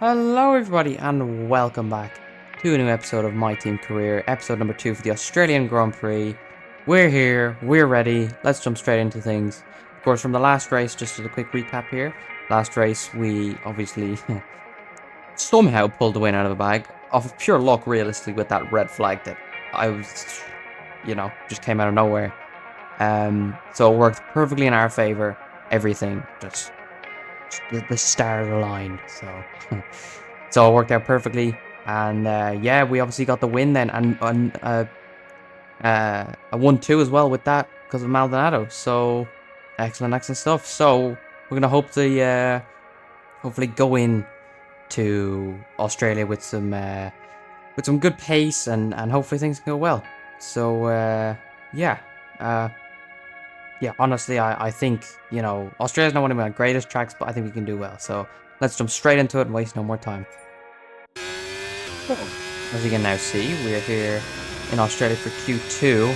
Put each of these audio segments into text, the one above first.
Hello everybody and welcome back to a new episode of My Team Career, episode number 2 for the Australian Grand Prix. We're here, we're ready, let's jump straight into things. Of course, from the last race, just as a quick recap here, last race we obviously somehow pulled the win out of the bag, off of pure luck realistically with that red flag that just came out of nowhere. So it worked perfectly in our favour, everything, just the stars aligned, so so it worked out perfectly. And yeah, we obviously got the win then, and a 1-2 as well with that because of Maldonado. So excellent stuff. So we're gonna hope to hopefully go in to Australia with some good pace, and hopefully things can go well. So yeah. Yeah, honestly, I think, Australia's not one of my greatest tracks, but I think we can do well. So let's jump straight into it and waste no more time. As you can now see, we're here in Australia for Q2.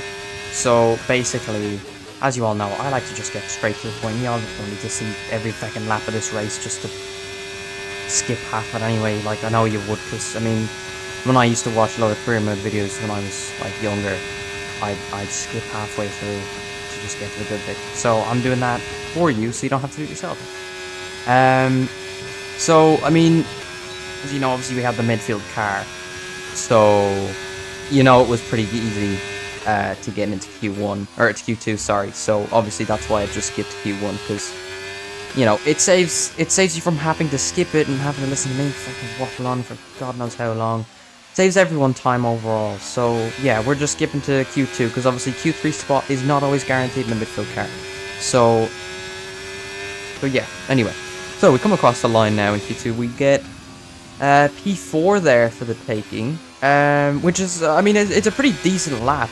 So basically, as you all know, I like to just get straight to the point. You all don't need to see every second lap of this race just to skip half it anyway. Like, I know you would, because, I mean, when I used to watch a lot of career mode videos when I was, like, younger, I'd skip halfway through to just get to the good bit. So I'm doing that for you, so you don't have to do it yourself. So, I mean, as you know, obviously we have the midfield car. So, it was pretty easy to get into Q1, or to Q2, sorry. So, obviously that's why I just skipped Q1, because, it saves you from having to skip it and having to listen to me fucking waffle on for God knows how long. Saves everyone time overall. So, yeah, we're just skipping to Q2, because obviously Q3 spot is not always guaranteed in the midfield car. So yeah, anyway. So, we come across the line now in Q2. We get P4 there for the taking, which is, I mean, it's a pretty decent lap,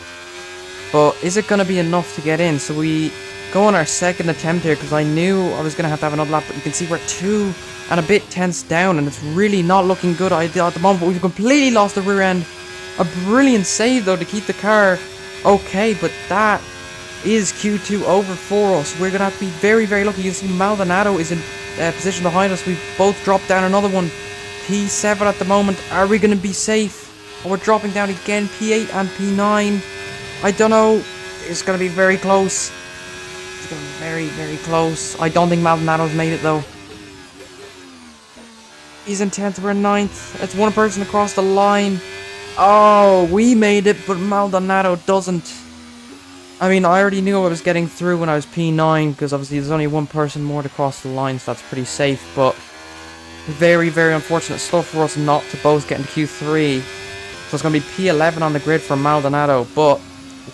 but is it going to be enough to get in? So we go on our second attempt here, because I knew I was going to have another lap, but you can see we're 2 and a bit tense down, and it's really not looking good at the moment, but we've completely lost the rear end. A brilliant save, though, to keep the car okay, but that is Q2 over for us. We're going to have to be very, very lucky. You see Maldonado is in position behind us. We've both dropped down another one. P7 at the moment. Are we going to be safe? Oh, we're dropping down again. P8 and P9. I don't know. It's going to be very close. It's going to be very, very close. I don't think Maldonado's made it, though. He's in 10th. We're in 9th. It's one person across the line. Oh, we made it, but Maldonado doesn't. I mean, I already knew I was getting through when I was P9, because obviously there's only one person more to cross the line, so that's pretty safe, but very, very unfortunate stuff for us not to both get into Q3. So it's going to be P11 on the grid for Maldonado, but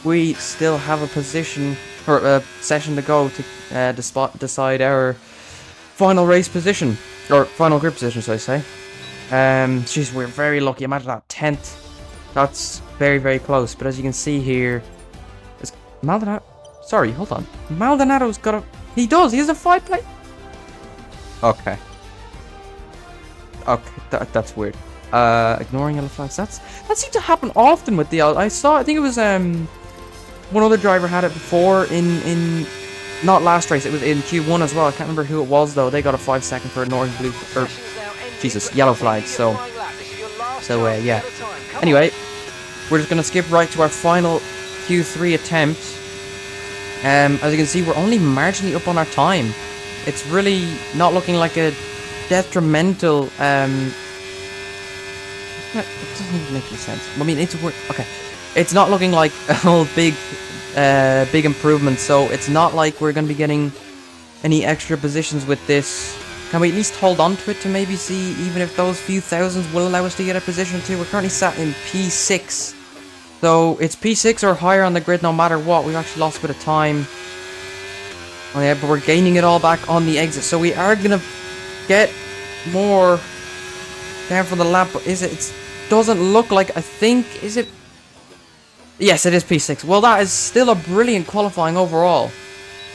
we still have a position, or a session to go to decide our final race position, or final grid position, so I say. Jeez, we're very lucky. Imagine that, 10th. That's very, very close, but as you can see here, is Maldonado... Sorry, hold on. Maldonado's got a... He does! He has a 5-plate... Okay. Okay, that's weird. Ignoring yellow flags. That seemed to happen often with the... I think it was, one other driver had it before in not last race, it was in Q1 as well. I can't remember who it was, though. They got a 5-second for ignoring blue... yellow flags, so yeah. Anyway, we're just gonna skip right to our final Q3 attempt. As you can see, we're only marginally up on our time. It's really not looking like a detrimental, it doesn't even make any sense. I mean, okay. It's not looking like a whole big improvement, so it's not like we're gonna be getting any extra positions with this. Can we at least hold on to it to maybe see even if those few thousands will allow us to get a position too? We're currently sat in P6. So it's P6 or higher on the grid no matter what. We've actually lost a bit of time. Oh yeah, but we're gaining it all back on the exit. So we are going to get more down from the lap. But is it? It doesn't look like, I think, is it? Yes, it is P6. Well, that is still a brilliant qualifying overall.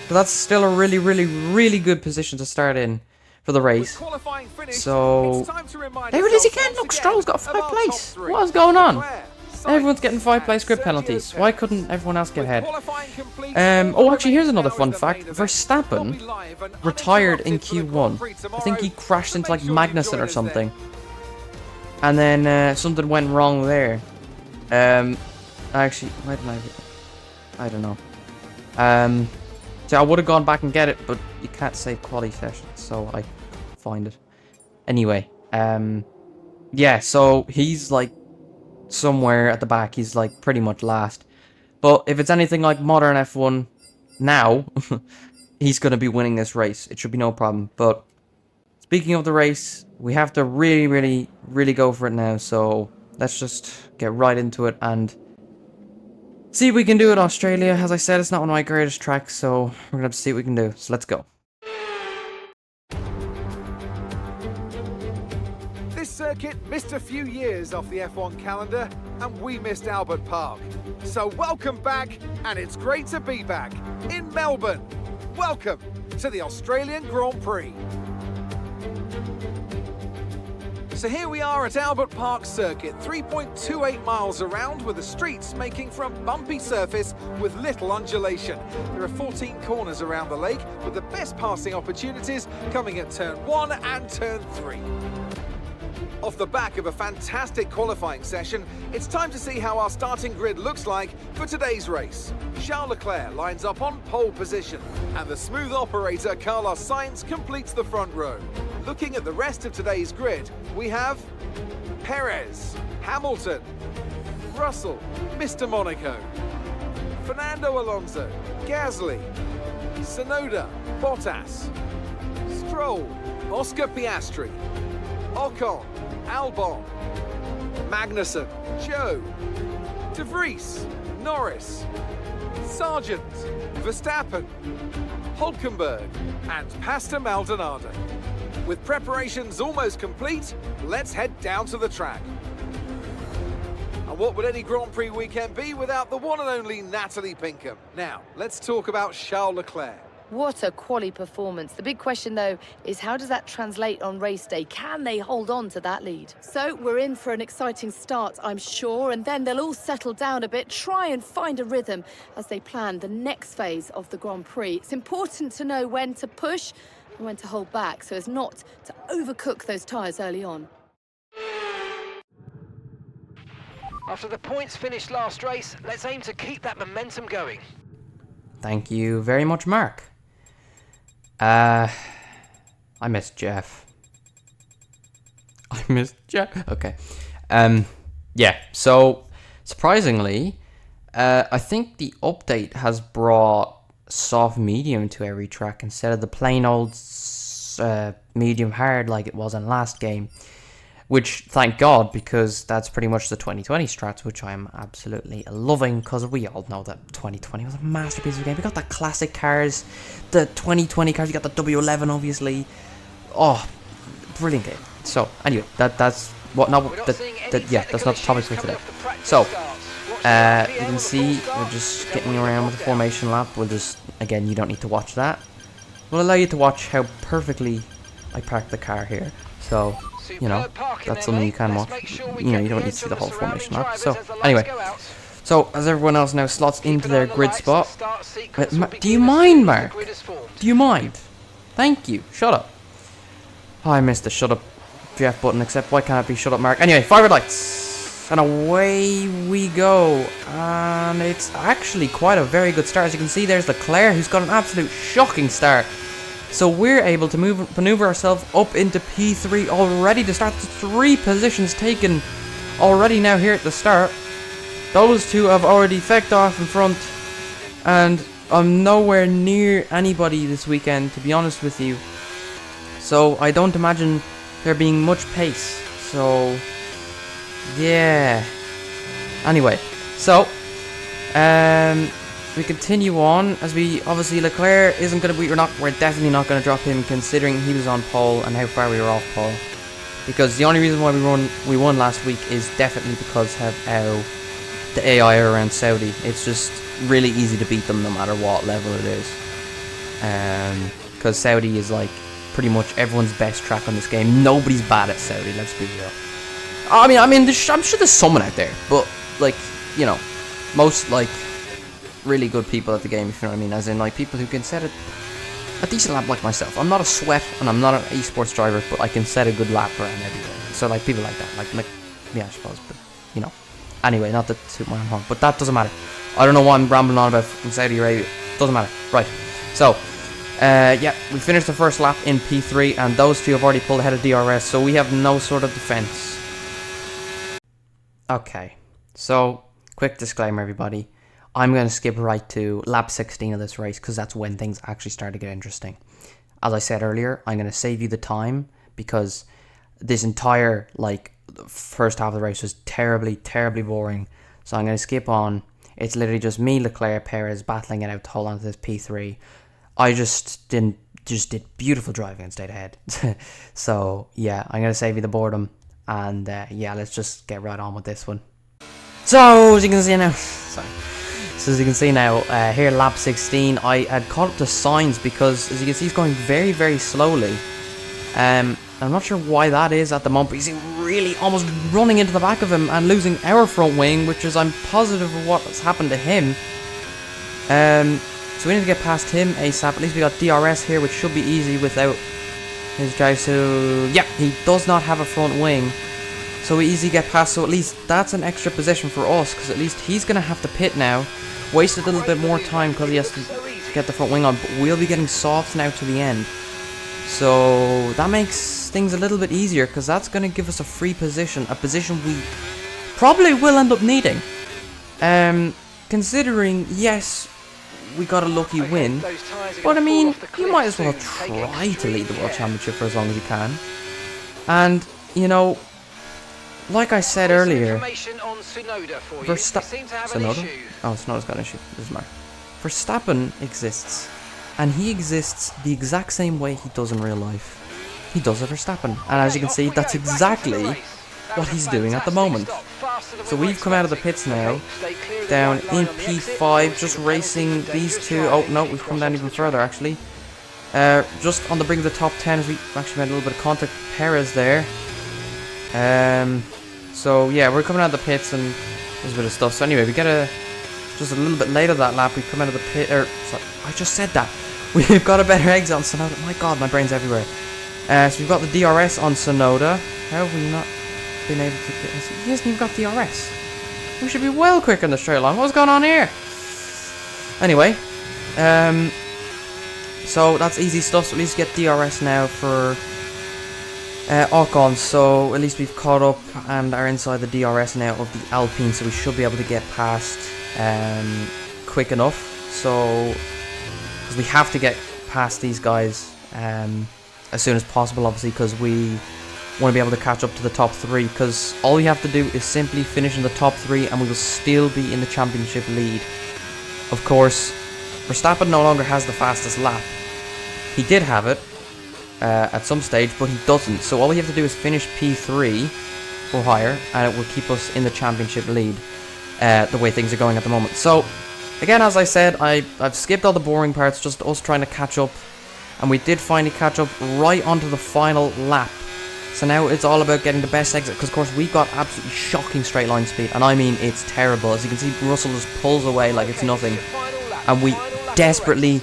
But that's still a really, really, really good position to start in for the race. So there it is again. Look, Stroll's got 5th place. What is going on? Everyone's getting 5-place grid penalties. Why couldn't everyone else get ahead? Oh, actually, here's another fun fact. Verstappen retired in Q1. I think he crashed into like Magnussen or something. And then something went wrong there. Actually, why didn't I don't know. So I would have gone back and get it, but you can't save quality sessions, so I find it. Anyway, yeah, so he's like somewhere at the back. He's like pretty much last. But if it's anything like modern F1 now, he's going to be winning this race. It should be no problem. But speaking of the race, we have to really go for it now. So let's just get right into it and see if we can do it. Australia, as I said, it's not one of my greatest tracks, so we're going to have to see what we can do. So let's go. This circuit missed a few years off the F1 calendar, and we missed Albert Park. So welcome back, and it's great to be back in Melbourne. Welcome to the Australian Grand Prix. So here we are at Albert Park Circuit, 3.28 miles around, with the streets making for a bumpy surface with little undulation. There are 14 corners around the lake, with the best passing opportunities coming at turn 1 and turn 3. Off the back of a fantastic qualifying session, it's time to see how our starting grid looks like for today's race. Charles Leclerc lines up on pole position, and the smooth operator Carlos Sainz completes the front row. Looking at the rest of today's grid, we have Perez, Hamilton, Russell, Mr. Monaco, Fernando Alonso, Gasly, Tsunoda, Bottas, Stroll, Oscar Piastri, Ocon, Albon, Magnussen, Joe, De Vries, Norris, Sargent, Verstappen, Hulkenberg, and Pastor Maldonado. With preparations almost complete, let's head down to the track. And what would any Grand Prix weekend be without the one and only Natalie Pinkham? Now, let's talk about Charles Leclerc. What a quality performance. The big question, though, is how does that translate on race day? Can they hold on to that lead? So we're in for an exciting start, I'm sure, and then they'll all settle down a bit, try and find a rhythm as they plan the next phase of the Grand Prix. It's important to know when to push and when to hold back so as not to overcook those tyres early on. After the points finished last race, let's aim to keep that momentum going. Thank you very much, Mark. I miss Jeff. Okay. Yeah, so surprisingly, I think the update has brought soft medium to every track instead of the plain old medium hard like it was in last game. Which, thank God, because that's pretty much the 2020 strats, which I'm absolutely loving, because we all know that 2020 was a masterpiece of a game. We got the classic cars, the 2020 cars, you got the W11, obviously. Oh, brilliant game. So, anyway, that's what, not, yeah, that's not the topic for today. So, you can see, we're just getting around with the formation lap. We'll just, again, you don't need to watch that. We'll allow you to watch how perfectly I parked the car here. So, you know, that's something you can watch. You know, you don't need to see the whole formation lap. So, anyway. So, as everyone else now slots into their grid spot. Do you mind, Mark? Do you mind? Thank you. Shut up. Oh, I missed the shut up Jeff button, except why can't it be shut up, Mark? Anyway, forward lights. And away we go. And it's actually quite a very good start. As you can see, there's Leclerc, who's got an absolute shocking start. So we're able to maneuver ourselves up into P3 already to start. 3 positions taken already now here at the start. Those two have already fecked off in front. And I'm nowhere near anybody this weekend, to be honest with you. So I don't imagine there being much pace. So, yeah. Anyway, so, we continue on as we obviously Leclerc isn't going to be. We're definitely not going to drop him considering he was on pole and how far we were off pole. Because the only reason why we won last week is definitely because of how the AI are around Saudi. It's just really easy to beat them no matter what level it is. Because Saudi is like pretty much everyone's best track on this game. Nobody's bad at Saudi. Let's be real. I mean, I'm sure there's someone out there, but like, you know, most, like, really good people at the game, if you know what I mean. As in, like, people who can set a decent lap like myself. I'm not a sweat, and I'm not an esports driver, but I can set a good lap around everywhere. So, like, people like that. Like, yeah, I suppose, but, you know. Anyway, not to toot my own horn, but that doesn't matter. I don't know what I'm rambling on about from Saudi Arabia. Doesn't matter. Right. So, yeah, we finished the first lap in P3, and those two have already pulled ahead of DRS, so we have no sort of defense. Okay, so, quick disclaimer, everybody. I'm going to skip right to lap 16 of this race, because that's when things actually start to get interesting. As I said earlier, I'm going to save you the time, because this entire, like, first half of the race was terribly, terribly boring. So I'm going to skip on. It's literally just me, Leclerc, Perez battling it out to hold on to this P3. I just did beautiful driving and stayed ahead. So yeah, I'm going to save you the boredom. And yeah, let's just get right on with this one. So as you can see now, here lap 16, I had caught up to Sainz because as you can see he's going very, very slowly. I'm not sure why that is at the moment, but he's really almost running into the back of him and losing our front wing, which is, I'm positive of what has happened to him. So we need to get past him ASAP. At least we got DRS here, which should be easy without his drive. So yeah, he does not have a front wing, so we easily get past. So at least that's an extra position for us, because at least he's going to have to pit now. Waste a little bit more time because he has to get the front wing on, but we'll be getting softs now to the end. So that makes things a little bit easier, because that's going to give us a free position, a position we probably will end up needing. Considering, yes, we got a lucky win, but I mean, you might as well try to lead the World Championship for as long as you can. And, you know, like I said earlier, Tsunoda? Oh, Tsunoda's got an issue. Doesn't matter. Verstappen exists. And he exists the exact same way he does in real life. He does a Verstappen. And as you can see, that's exactly what he's doing at the moment. So we've come out of the pits now, down in P5, just racing these two. Oh no, we've come down even further actually. Just on the brink of the top 10 as we actually made a little bit of contact with Perez there. So yeah, we're coming out of the pits and there's a bit of stuff. So anyway, we get just a little bit later that lap, we come out of the pit, sorry, I just said that. We've got a better exit on Tsunoda. My god, my brain's everywhere. So we've got the DRS on Tsunoda. How have we not been able to get this? He hasn't even got DRS. We should be well quicker in the straight line. What's going on here? Anyway, so that's easy stuff. So at least get DRS now for Ocon. So at least we've caught up and are inside the DRS now of the Alpine. So we should be able to get past quick enough. So because we have to get past these guys as soon as possible, obviously, because we want to be able to catch up to the top 3, because all we have to do is simply finish in the top 3 and we will still be in the championship lead. Of course, Verstappen no longer has the fastest lap. He did have it at some stage, but he doesn't. So all we have to do is finish P3 or higher, and it will keep us in the championship lead the way things are going at the moment. So again, as I said, I've skipped all the boring parts, just us trying to catch up, and we did finally catch up right onto the final lap. So now it's all about getting the best exit, because of course we got absolutely shocking straight line speed, and I mean it's terrible. As you can see, Russell just pulls away like it's nothing, and we desperately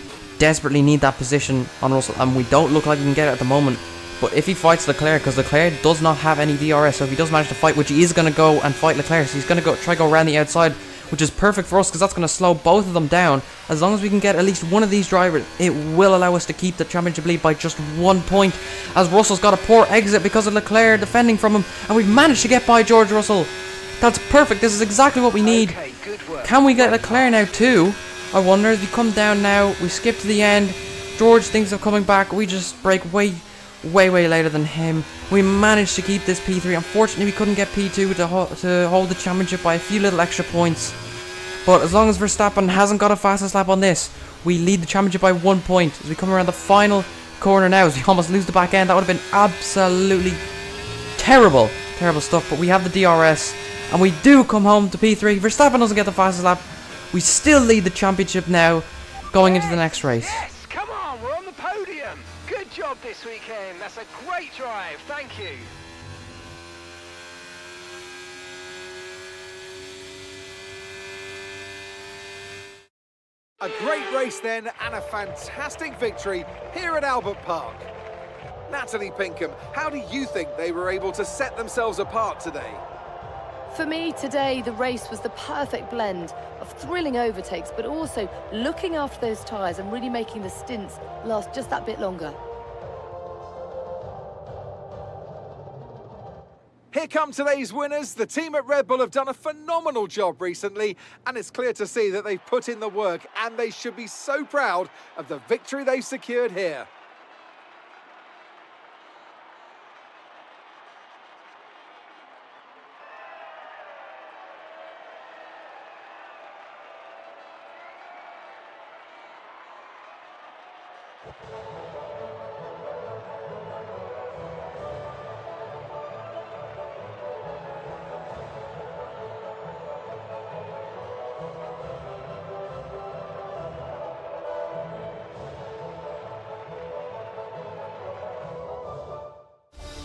need that position on Russell, and we don't look like we can get it at the moment. But if he fights Leclerc, because Leclerc does not have any DRS, so if he does manage to fight, which he is going to go and fight Leclerc, so he's going to try to go around the outside, which is perfect for us, because that's going to slow both of them down. As long as we can get at least one of these drivers, it will allow us to keep the championship lead by just 1 point, as Russell's got a poor exit because of Leclerc defending from him, and we've managed to get by George Russell. That's perfect. This is exactly what we need. Can we get Leclerc now too? I wonder. As we come down now, we skip to the end. George thinks of coming back. We just break way later than him. We managed to keep this P3. Unfortunately, we couldn't get P2 to hold the championship by a few little extra points. But as long as Verstappen hasn't got a fastest lap on this, we lead the championship by 1 point. As we come around the final corner now, as we almost lose the back end, that would have been absolutely terrible stuff. But we have the DRS, and we do come home to P3. Verstappen doesn't get the fastest lap. We still lead the championship now, going into the next race. Yes, come on, we're on the podium. Good job this weekend. That's a great drive. Thank you. A great race then, and a fantastic victory here at Albert Park. Natalie Pinkham, how do you think they were able to set themselves apart today? For me today, the race was the perfect blend of thrilling overtakes, but also looking after those tyres and really making the stints last just that bit longer. Here come today's winners. The team at Red Bull have done a phenomenal job recently, and it's clear to see that they've put in the work, and they should be so proud of the victory they've secured here.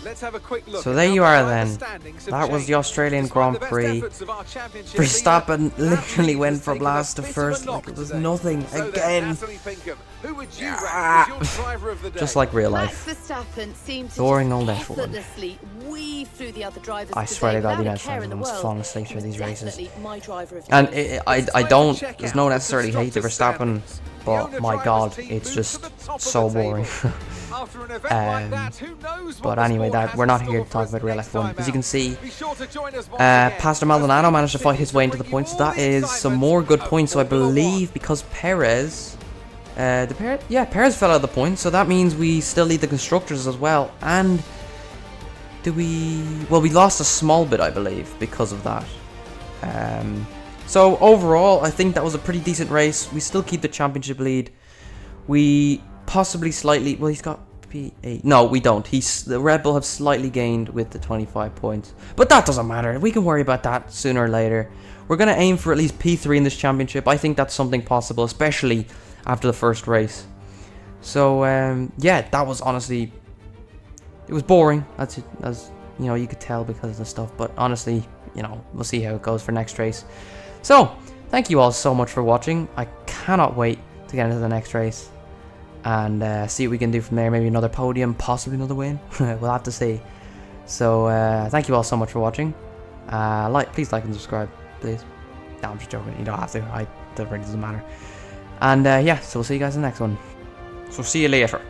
Let's have a quick look. So there you are then. That That was the Australian Grand Prix. Verstappen literally went from last to first like it was nothing again. Just like real life. Max Verstappen seemed to Boring just old F1. effortlessly weave through the other drivers I swear to today God, the without a United care in the fans world. falling asleep He through was these races. definitely my driver of And choice. I don't, there's no necessarily hate to Verstappen, but my God, it's just so boring. But anyway, we're not here to talk about real F1. As you can see, Pastor Maldonado managed to fight his way into the points. So that is some more good points. So I believe because Perez, Perez fell out of the points. So that means we still lead the constructors as well. And well, we lost a small bit, I believe, because of that. So overall, I think that was a pretty decent race. We still keep the championship lead. We possibly slightly, well, he's got P8. No, we don't. The Red Bull have slightly gained with the 25 points. But that doesn't matter. We can worry about that sooner or later. We're going to aim for at least P3 in this championship. I think that's something possible, especially after the first race. So, yeah, that was honestly, it was boring, as you know, you could tell because of the stuff. But honestly, you know, we'll see how it goes for next race. So, thank you all so much for watching. I cannot wait to get into the next race and see what we can do from there. Maybe another podium, possibly another win. We'll have to see. So, thank you all so much for watching. Please like and subscribe, please. No, I'm just joking. You don't have to. That really doesn't matter. And yeah, so we'll see you guys in the next one. So see you later.